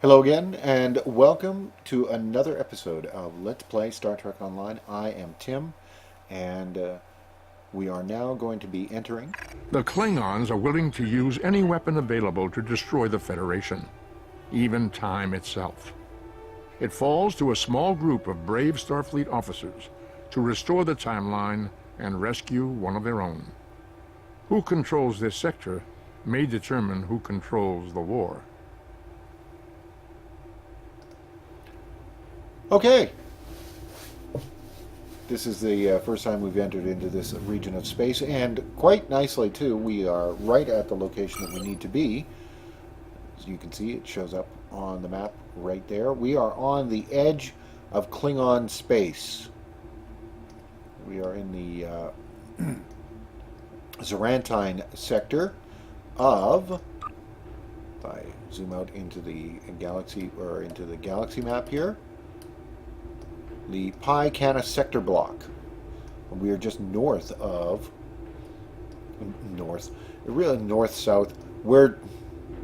Hello again, and welcome to another episode of Let's Play Star Trek Online. I am Tim, and we are now going to be entering. The Klingons are willing to use any weapon available to destroy the Federation, even time itself. It falls to a small group of brave Starfleet officers to restore the timeline and rescue one of their own. Who controls this sector may determine who controls the war. Okay, this is the first time we've entered into this region of space, and quite nicely too. We are right at the location that we need to be. As you can see, it shows up on the map right there. We are on the edge of Klingon space. We are in the Zarantine sector of, if I zoom out into the galaxy, or into the galaxy map here, the Pi Canis sector block. We are just north, really north-south. We're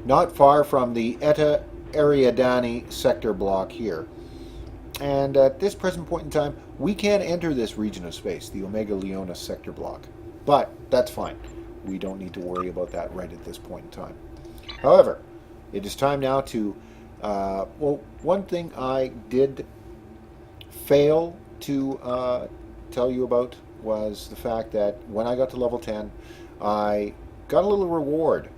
not far from the Eta Ariadne sector block here. And at this present point in time, we can't enter this region of space, the Omega Leonis sector block. But that's fine. We don't need to worry about that right at this point in time. However, it is time now to, one thing I did fail to tell you about was the fact that when I got to level 10, I got a little reward.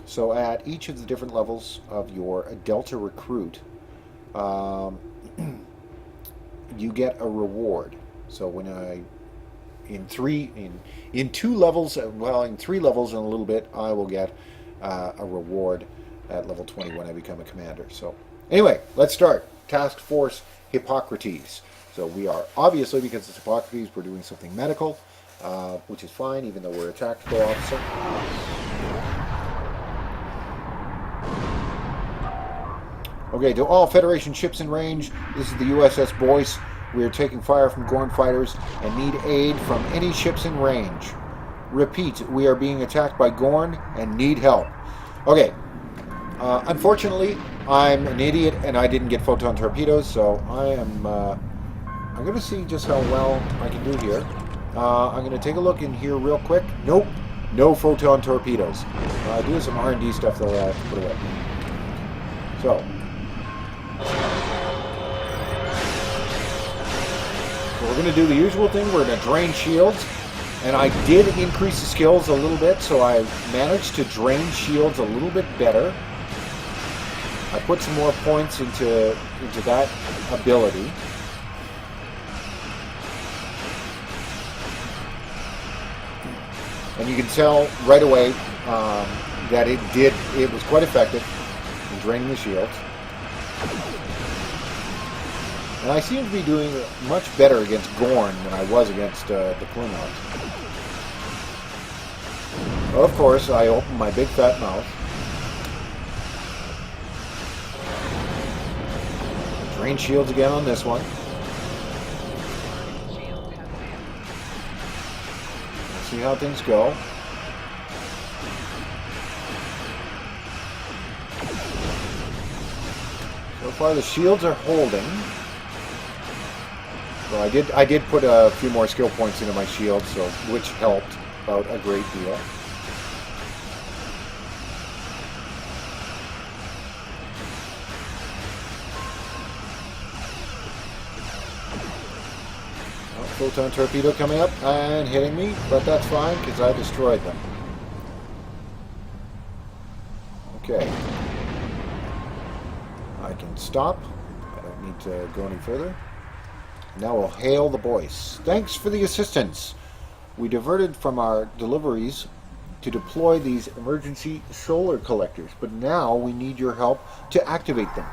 So at each of the different levels of your Delta Recruit, you get a reward. So when in three levels and a little bit, I will get a reward at level 20 when I become a commander. So anyway, let's start. Task Force Hippocrates. So we are, obviously, because it's Hippocrates, we're doing something medical, which is fine, even though we're a tactical officer. Okay, to all Federation ships in range, this is the USS Boyce. We are taking fire from Gorn fighters and need aid from any ships in range. Repeat, we are being attacked by Gorn and need help. Okay, unfortunately, I'm an idiot and I didn't get photon torpedoes, so I'm going to see just how well I can do here. I'm going to take a look in here real quick. Nope, no photon torpedoes. Do some R&D stuff that I have to put away. So we're going to do the usual thing. We're going to drain shields. And I did increase the skills a little bit, so I managed to drain shields a little bit better. I put some more points into that ability. And you can tell right away that it was quite effective in draining the shields. And I seem to be doing much better against Gorn than I was against the Klingons. Of course, I opened my big fat mouth. Drain shields again on this one. Let's see how things go. So far the shields are holding. So I did put a few more skill points into my shield, so which helped out a great deal. Photon torpedo coming up and hitting me, but that's fine because I destroyed them. Okay. I can stop. I don't need to go any further. Now we'll hail the Boyce. Thanks for the assistance. We diverted from our deliveries to deploy these emergency solar collectors, but now we need your help to activate them.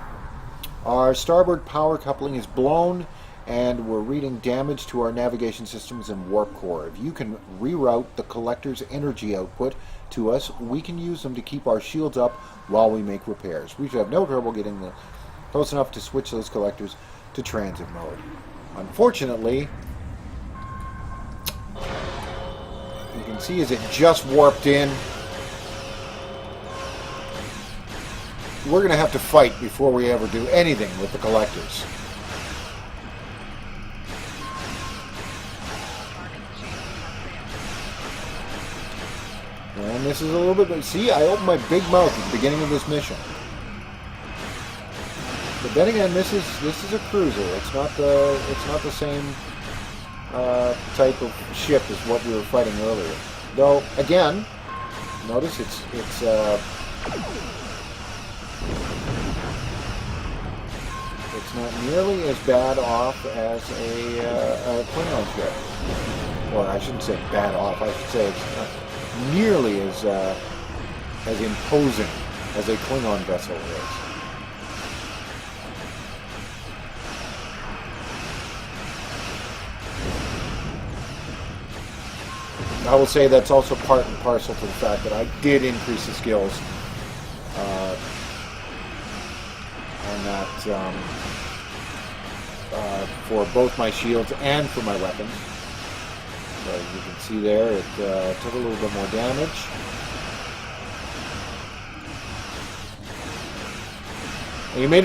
Our starboard power coupling is blown, and we're reading damage to our navigation systems and warp core. If you can reroute the collector's energy output to us, we can use them to keep our shields up while we make repairs. We should have no trouble getting close enough to switch those collectors to transit mode. Unfortunately, you can see as it just warped in. we're going to have to fight before we ever do anything with the collectors. And this is a little bit... See, I opened my big mouth at the beginning of this mission. But then again, this is a cruiser. It's not the same type of ship as what we were fighting earlier. Though, again, notice it's not nearly as bad off as a Klingon ship. Or I shouldn't say bad off. I should say it's not nearly as imposing as a Klingon vessel is. I will say that's also part and parcel to the fact that I did increase the skills on that for both my shields and for my weapons. So as you can see there, it took a little bit more damage. And you may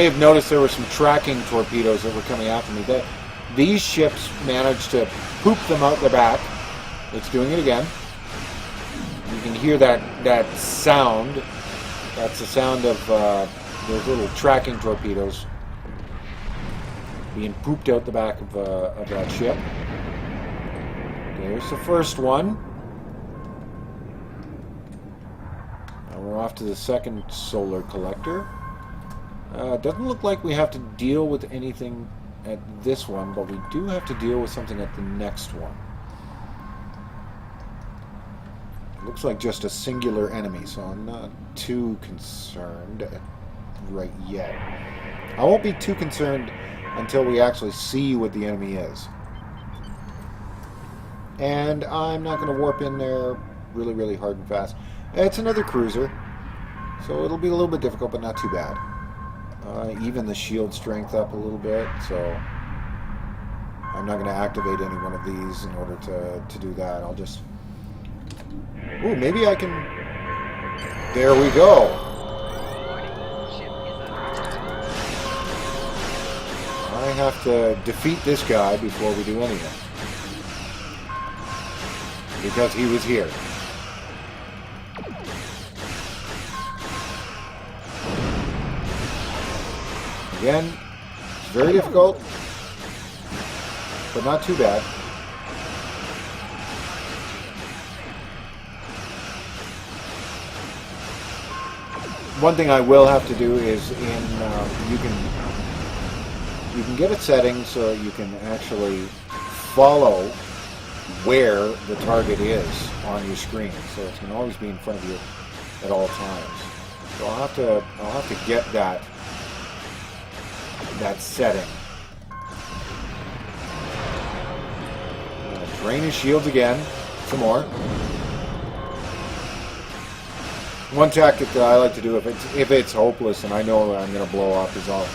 have noticed there were some tracking torpedoes that were coming after me. These ships managed to poop them out the back. It's doing it again. You can hear that sound. That's the sound of those little tracking torpedoes being pooped out the back of that ship. There's the first one. Now we're off to the second solar collector. Doesn't look like we have to deal with anything at this one, but we do have to deal with something at the next one. Looks like just a singular enemy, so I'm not too concerned right yet. I won't be too concerned until we actually see what the enemy is. And I'm not going to warp in there really, really hard and fast. It's another cruiser, so it'll be a little bit difficult, but not too bad. Even the shield strength up a little bit, so I'm not going to activate any one of these in order to do that. I'll just... Ooh, maybe I can... There we go! I have to defeat this guy before we do anything. Because he was here. Again, it's very difficult, but not too bad. One thing I will have to do is you can get a setting so you can actually follow where the target is on your screen, so it can always be in front of you at all times. So I'll have to get that setting. Drain his shields again, some more. One tactic that I like to do if it's hopeless and I know I'm going to blow up is I'll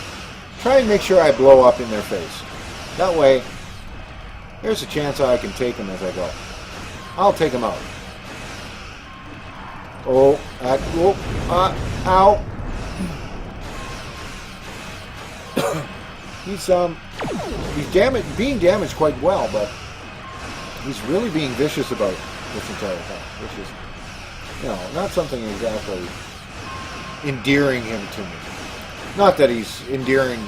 try and make sure I blow up in their face. That way, there's a chance I can take them as I go. I'll take them out. Oh, ow. He's being damaged quite well, but he's really being vicious about this entire thing, which is, not something exactly endearing him to me. Not that he's endearing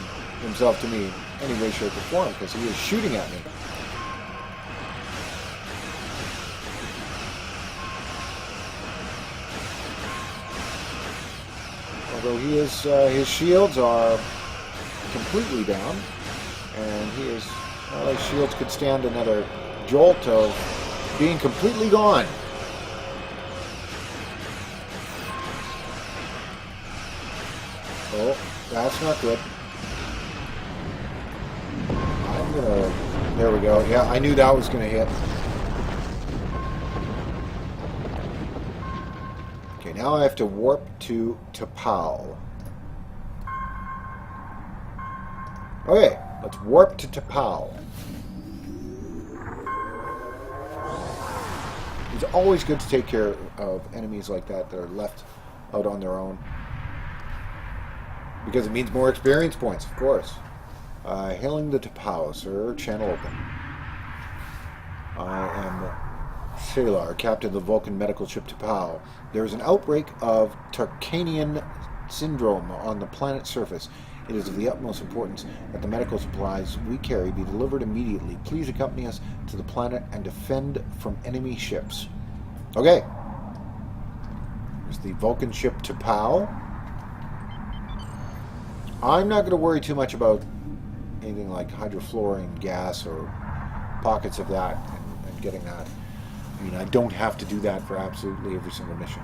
himself to me in any way, shape, or form, because he is shooting at me. Although his shields are completely down, and his shields could stand another jolt of being completely gone. Oh, that's not good. There we go. Yeah, I knew that was gonna hit. Okay, now I have to warp to T'Pau. Okay, let's warp to T'Pau. It's always good to take care of enemies like that that are left out on their own. Because it means more experience points, of course. Hailing the Tapao, sir. Channel open. I am Salar, captain of the Vulcan medical ship Tapao. There is an outbreak of Tarkanian syndrome on the planet's surface. It is of the utmost importance that the medical supplies we carry be delivered immediately. Please accompany us to the planet and defend from enemy ships. Okay. There's the Vulcan ship Tapao. I'm not going to worry too much about anything like hydrofluorine gas or pockets of that and getting that. I mean, I don't have to do that for absolutely every single mission.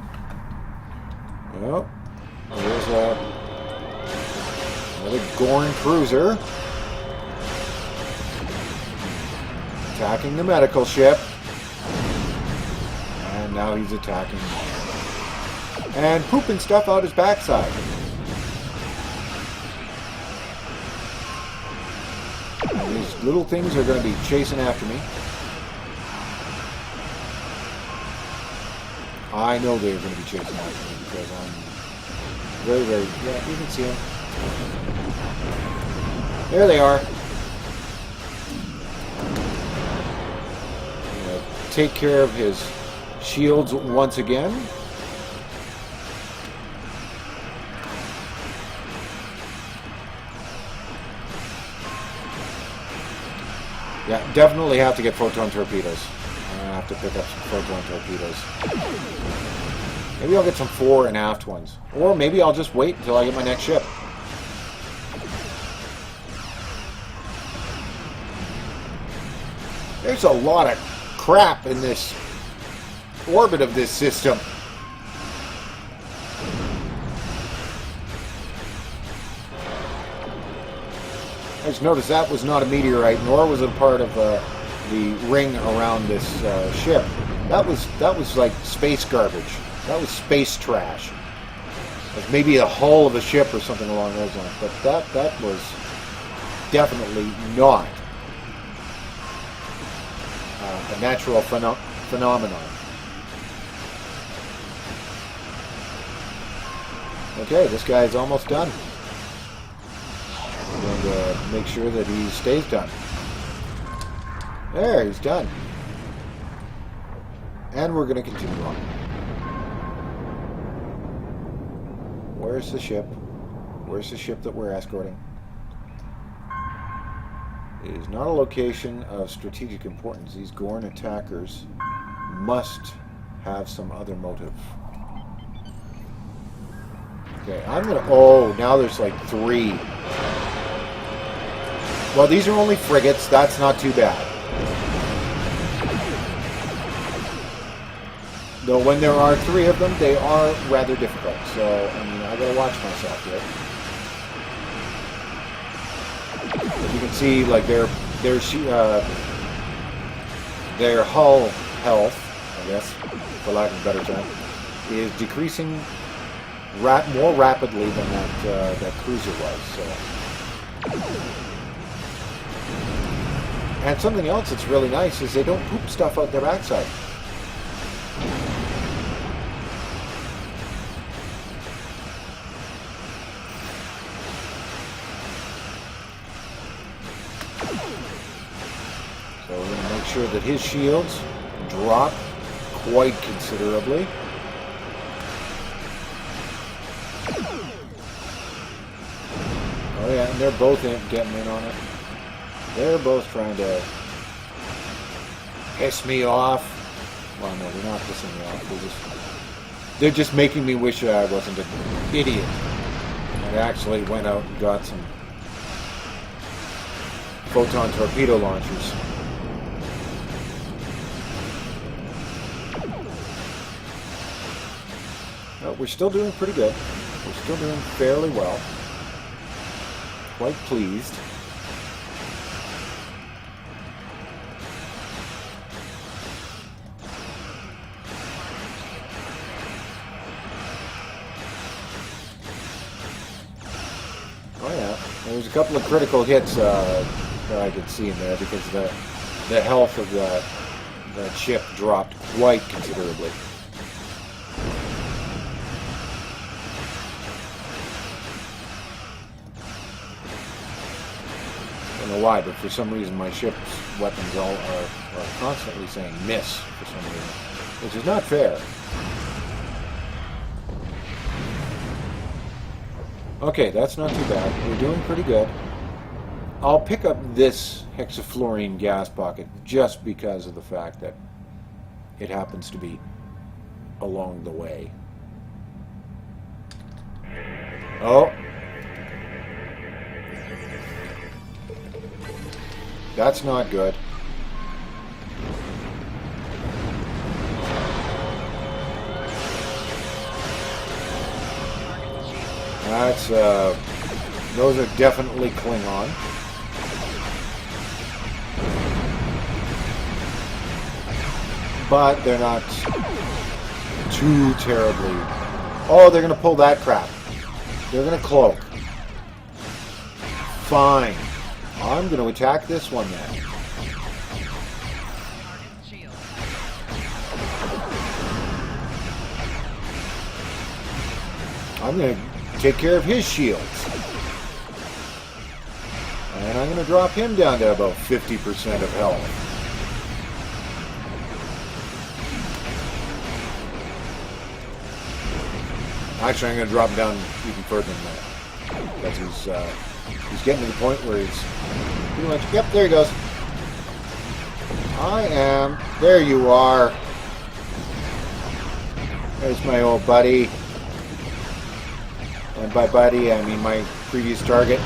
Oh, there's another Gorn cruiser attacking the medical ship. And now he's attacking and pooping stuff out his backside. And these little things are going to be chasing after me. I know they're going to be chasing after me because I'm very, very... Yeah, you can see them. There they are. Take care of his shields once again. Yeah, definitely have to get photon torpedoes. I have to pick up some photon torpedoes. Maybe I'll get some fore and aft ones. Or maybe I'll just wait until I get my next ship. There's a lot of crap in this orbit of this system. I just noticed that was not a meteorite, nor was it part of the ring around this ship. That was like space garbage. That was space trash. Like maybe a hull of a ship or something along those lines. But that was definitely not a natural phenomenon. Okay, this guy's almost done. I'm going to make sure that he stays done. There, he's done. And we're going to continue on. Where's the ship? Where's the ship that we're escorting? It is not a location of strategic importance. These Gorn attackers must have some other motive. Okay, I'm going to... Oh, now there's like 3. Well, these are only frigates. That's not too bad. Though when there are 3 of them, they are rather difficult. So, I mean, I gotta watch myself here. As you can see, like their hull health, I guess, for lack of a better term, is decreasing more rapidly than that cruiser was. So. And something else that's really nice is they don't poop stuff out their backside. So we're going to make sure that his shields drop quite considerably. Oh yeah, and they're both getting in on it. They're both trying to piss me off. Well, no, they're not pissing me off. They're just making me wish I wasn't an idiot and actually went out and got some photon torpedo launchers. Well, we're still doing pretty good. We're still doing fairly well. Quite pleased. Oh yeah, there was a couple of critical hits that I could see in there because the health of that ship dropped quite considerably. don't know why, but for some reason my ship's weapons all are constantly saying miss for some reason, which is not fair. Okay, that's not too bad. We're doing pretty good. I'll pick up this hexafluorine gas pocket just because of the fact that it happens to be along the way. Oh. That's not good. That's, those are definitely Klingon. But they're not too terribly... Oh, they're going to pull that crap. They're going to cloak. Fine. I'm going to attack this one then. I'm going to take care of his shields. And I'm going to drop him down to about 50% of health. Actually, I'm going to drop him down even further than that. Because he's getting to the point where he's pretty much... Yep, there he goes. I am... There you are. There's my old buddy. And by buddy, I mean my previous target.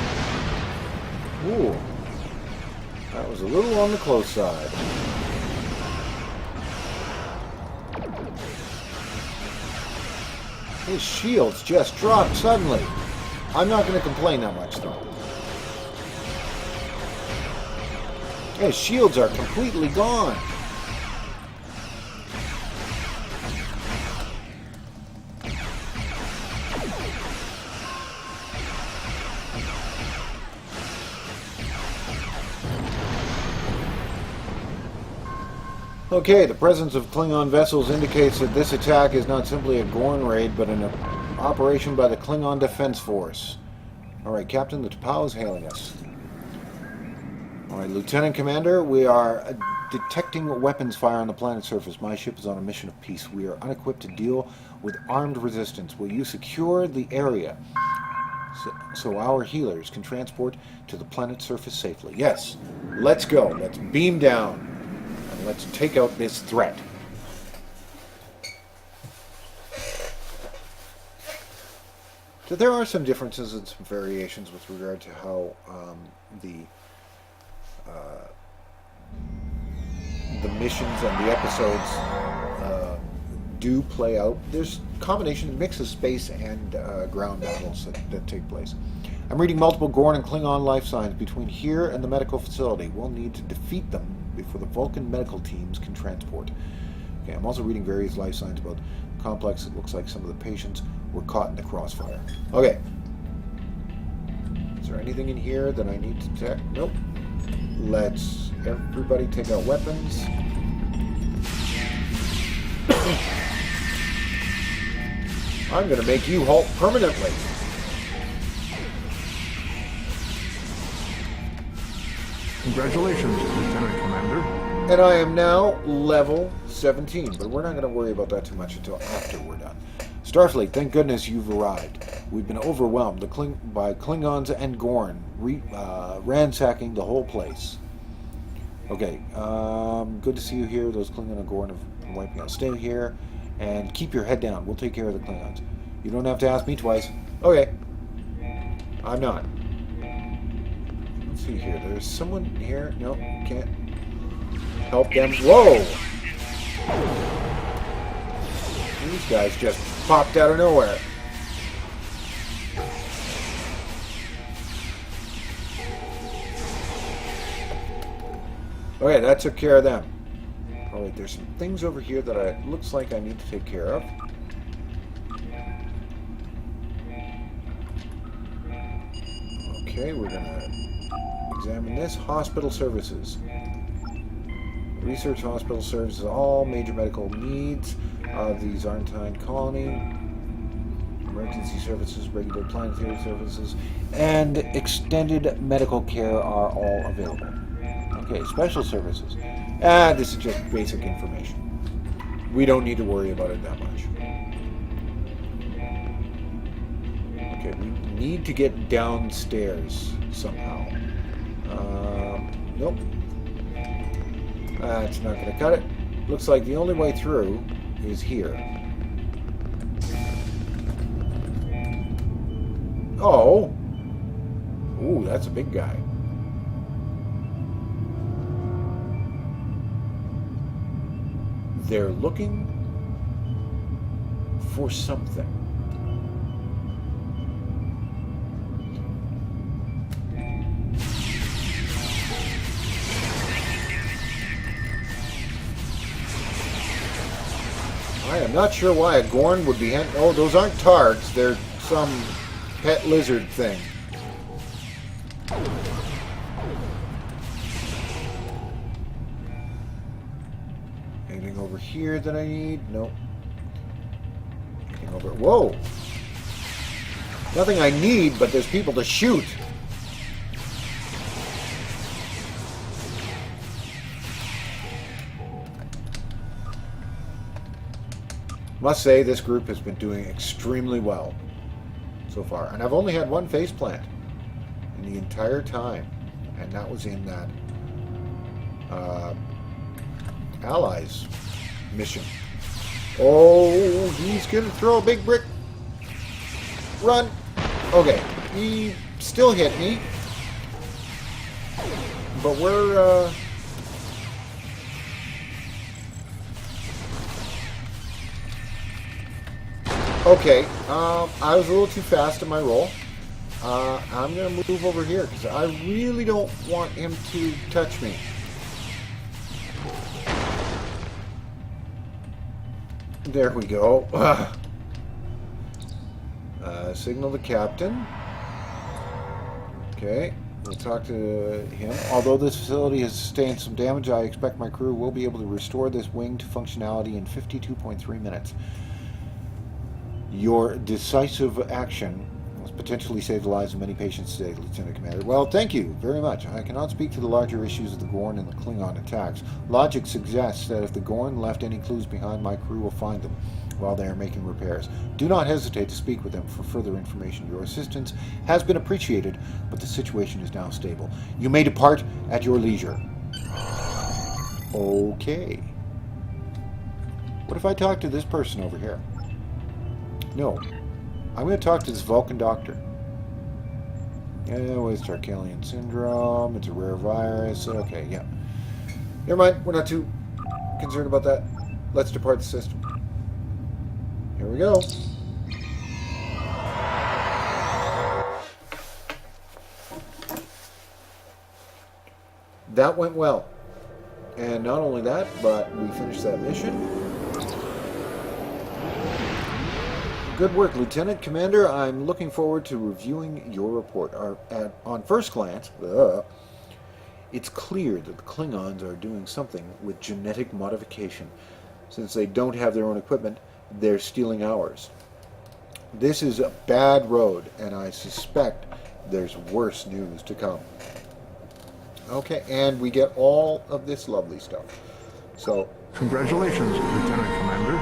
Ooh. That was a little on the close side. His shields just dropped suddenly. I'm not going to complain that much, though. His shields are completely gone. Okay, the presence of Klingon vessels indicates that this attack is not simply a Gorn raid, but an operation by the Klingon Defense Force. Alright, Captain, the T'Pau is hailing us. Alright, Lieutenant Commander, we are detecting weapons fire on the planet's surface. My ship is on a mission of peace. We are unequipped to deal with armed resistance. Will you secure the area so our healers can transport to the planet's surface safely? Yes, let's go. Let's beam down. Let's take out this threat. So there are some differences and some variations with regard to how the missions and the episodes do play out. There's a combination, mix of space and ground battles that take place. I'm reading multiple Gorn and Klingon life signs between here and the medical facility. We'll need to defeat them before the Vulcan medical teams can transport. Okay, I'm also reading various life signs about the complex. It looks like some of the patients were caught in the crossfire. Okay. Is there anything in here that I need to check? Nope. Let's everybody take out weapons. I'm going to make you halt permanently. Congratulations, Lieutenant Commander. And I am now level 17, but we're not going to worry about that too much until after we're done. Starfleet, thank goodness you've arrived. We've been overwhelmed by Klingons and Gorn, ransacking the whole place. Okay, good to see you here. Those Klingon and Gorn have been wiping out. Stay here and keep your head down. We'll take care of the Klingons. You don't have to ask me twice. Okay. I'm not. Let's see here. There's someone here. No, can't help them. Whoa! These guys just popped out of nowhere. Okay, that took care of them. Alright, there's some things over here that it looks like I need to take care of. Okay, we're going to examine this. Hospital services. Research hospital services all major medical needs of the Zarntine colony. Emergency services, regular planetary services, and extended medical care are all available. Okay, special services. This is just basic information. We don't need to worry about it that much. Okay, we need to get downstairs somehow. Nope. That's not going to cut it. Looks like the only way through is here. Oh! Ooh, that's a big guy. They're looking for something. I am not sure why a Gorn would be... Oh, those aren't targs. They're some pet lizard thing. Anything over here that I need? Nope. Anything over... Whoa! Nothing I need, but there's people to shoot. Must say, this group has been doing extremely well so far. And I've only had one faceplant in the entire time. And that was in that Allies mission. Oh, he's going to throw a big brick. Run. Okay, he still hit me. But we're... Okay, I was a little too fast in my roll. I'm going to move over here because I really don't want him to touch me. There we go. Signal the captain. Okay, we'll talk to him. Although this facility has sustained some damage, I expect my crew will be able to restore this wing to functionality in 52.3 minutes. Your decisive action has potentially saved the lives of many patients today, Lieutenant Commander. Well, thank you very much. I cannot speak to the larger issues of the Gorn and the Klingon attacks. Logic suggests that if the Gorn left any clues behind, my crew will find them while they are making repairs. Do not hesitate to speak with them for further information. Your assistance has been appreciated, but the situation is now stable. You may depart at your leisure. Okay. What if I talk to this person over here? No. I'm going to talk to this Vulcan doctor. Yeah, it's Tarkalian syndrome. It's a rare virus. Okay, yeah. Never mind. We're not too concerned about that. Let's depart the system. Here we go. That went well. And not only that, but we finished that mission. Good work, Lieutenant Commander. I'm looking forward to reviewing your report. On first glance, it's clear that the Klingons are doing something with genetic modification. Since they don't have their own equipment, they're stealing ours. This is a bad road, and I suspect there's worse news to come. Okay, and we get all of this lovely stuff. So, Congratulations, Lieutenant Commander.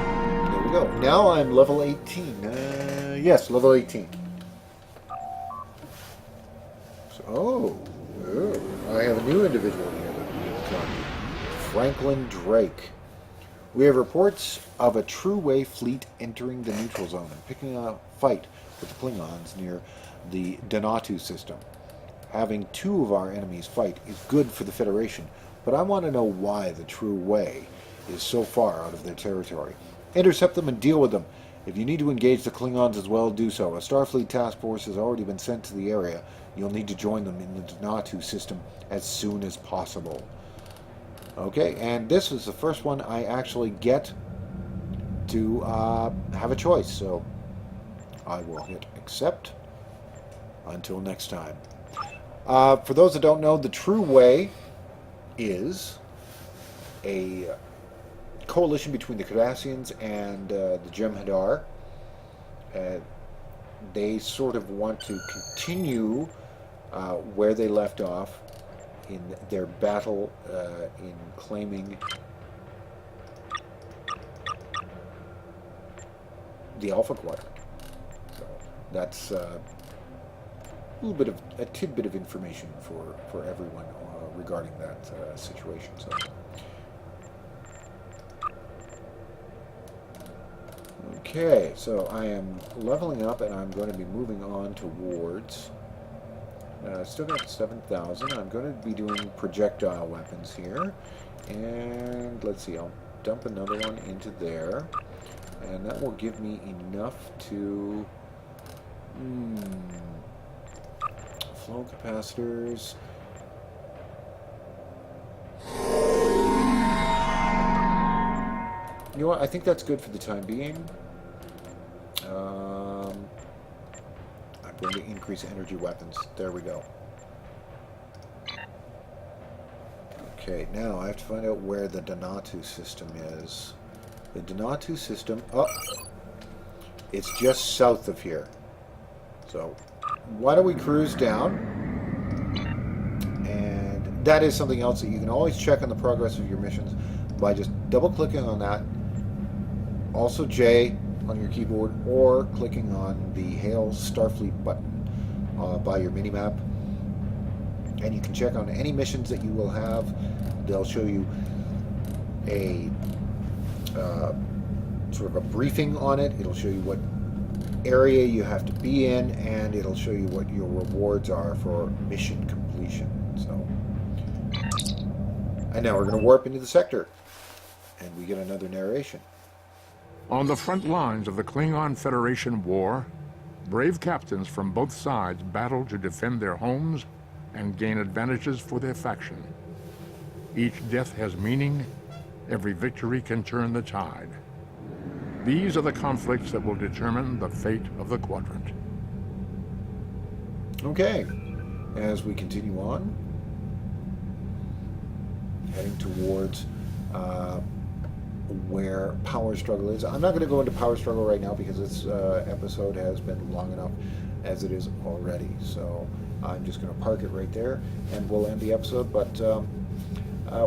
there we go. Now I'm level 18. Yes, level 18. So, I have a new individual here that we have talked to. Franklin Drake. We have reports of a true way fleet entering the neutral zone and picking a fight with the Klingons near the Donatu system. Having two of our enemies fight is good for the Federation, but I want to know why the true way is so far out of their territory. Intercept them and deal with them. If you need to engage the Klingons as well, do so. A Starfleet task force has already been sent to the area. You'll need to join them in the Donatu system as soon as possible. Okay, and this is the first one I actually get to have a choice, so I will hit accept. Until next time. For those that don't know, the True Way is a coalition between the Cardassians and the Jem'Hadar. they sort of want to continue where they left off in their battle in claiming the Alpha Quadrant. So that's a tidbit of information for everyone regarding that situation. So. Okay, so I am leveling up, and I'm going to be moving on towards. Still got 7,000. I'm going to be doing projectile weapons here, and let's see. I'll dump another one into there, and that will give me enough to. Flow capacitors. You know what? I think that's good for the time being. I'm going to increase energy weapons. There we go. Okay, now I have to find out where the Donatu system is. The Donatu system... Oh! It's just south of here. So, why don't we cruise down? And that is something else that you can always check on the progress of your missions by just double-clicking on that. Also J on your keyboard, or clicking on the Hail Starfleet button by your minimap. And you can check on any missions that you will have. They'll show you a sort of a briefing on it. It'll show you what area you have to be in, and it'll show you what your rewards are for mission completion. So, and now we're going to warp into the sector, and we get another narration. On the front lines of the Klingon Federation war, brave captains from both sides battle to defend their homes and gain advantages for their faction. Each death has meaning. Every victory can turn the tide. These are the conflicts that will determine the fate of the quadrant. Okay, as we continue on, heading towards where power struggle is. I'm not going to go into power struggle right now because this episode has been long enough as it is already. So I'm just going to park it right there, and we'll end the episode. But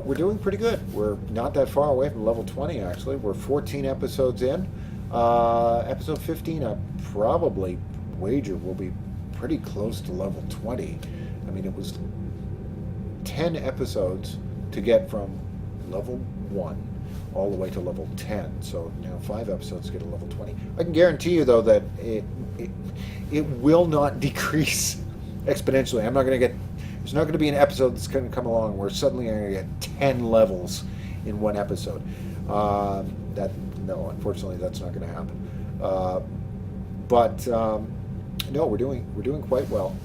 we're doing pretty good. We're not that far away from level 20, actually. We're 14 episodes in. Episode 15, I probably wager will be pretty close to level 20. I mean, it was 10 episodes to get from level 1 all the way to level 10. So now 5 episodes to get to level 20. I can guarantee you, though, that it will not decrease exponentially. I'm not going to get... There's not going to be an episode that's going to come along where suddenly I'm going to get 10 levels in one episode. No, unfortunately, that's not going to happen. But no, we're doing quite well.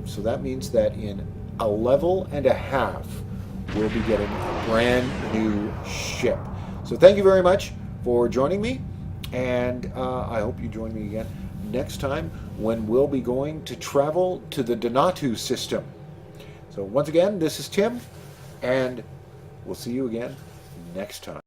So that means that in a level and a half, we'll be getting a brand new ship. So thank you very much for joining me, and I hope you join me again next time when we'll be going to travel to the Donatu system. So once again, this is Tim, and we'll see you again next time.